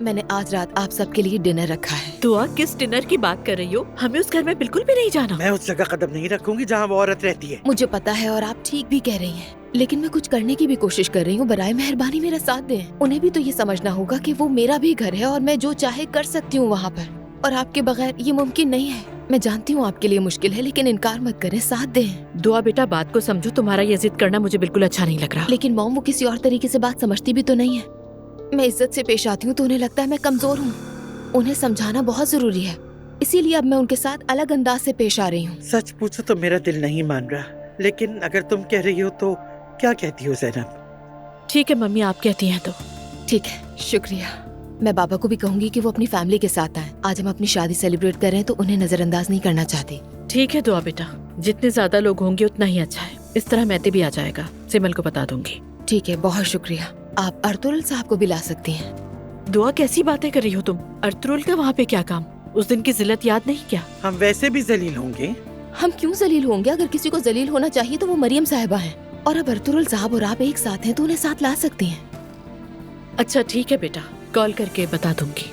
میں نے آج رات آپ سب کے لیے ڈنر رکھا ہے۔ دعا کس ڈنر کی بات کر رہی ہو؟ ہمیں اس گھر میں بالکل بھی نہیں جانا۔ میں اس جگہ قدم نہیں رکھوں گی جہاں وہ عورت رہتی ہے۔ مجھے پتا ہے اور آپ ٹھیک بھی کہہ رہی ہیں، لیکن میں کچھ کرنے کی بھی کوشش کر رہی ہوں۔ برائے مہربانی میرا ساتھ دیں۔ انہیں بھی تو یہ سمجھنا ہوگا کہ وہ میرا بھی گھر ہے اور میں جو چاہے کر سکتی ہوں وہاں پر، اور آپ کے بغیر یہ ممکن نہیں ہے۔ میں جانتی ہوں آپ کے لیے مشکل ہے، لیکن انکار مت کریں، ساتھ دیں۔ دعا بیٹا بات کو سمجھو، تمہارا یہ ضد کرنا مجھے بالکل اچھا نہیں لگ رہا۔ لیکن موم وہ کسی اور طریقے سے بات سمجھتی بھی تو نہیں ہے۔ میں عزت سے پیش آتی ہوں تو انہیں لگتا ہے میں کمزور ہوں۔ انہیں سمجھانا بہت ضروری ہے، اسی لیے اب میں ان کے ساتھ الگ انداز سے پیش آ رہی ہوں۔ سچ پوچھو تو میرا دل نہیں مان رہا، لیکن اگر تم کہہ رہی ہو تو کیا کہتی ہو زینب؟ ٹھیک ہے ممی، آپ کہتی ہیں تو۔ ٹھیک ہے، شکریہ۔ میں بابا کو بھی کہوں گی کہ وہ اپنی فیملی کے ساتھ آئیں۔ آج ہم اپنی شادی سیلیبریٹ کر رہے ہیں تو انہیں نظر انداز نہیں کرنا چاہتی۔ ٹھیک ہے دعا بیٹا، جتنے زیادہ لوگ ہوں گے اتنا ہی اچھا ہے۔ اس طرح میتے بھی آ جائے گا، سمل کو بتا دوں گی۔ ٹھیک ہے، بہت شکریہ۔ آپ ارطغرل صاحب کو بھی لا سکتی ہیں۔ دعا کیسی باتیں کر رہی ہو تم؟ ارطغرل کا وہاں پہ کیا کام؟ اس دن کی ذلت یاد نہیں کیا؟ ہم ویسے بھی ذلیل ہوں گے۔ ہم کیوں ذلیل ہوں گے؟ اگر کسی کو ذلیل ہونا چاہیے تو وہ مریم صاحبہ ہیں، اور اب ارطغرل صاحب اور آپ ایک ساتھ ہیں تو انہیں ساتھ لا سکتی ہیں۔ اچھا ٹھیک ہے بیٹا، کال کر کے بتا دوں گی۔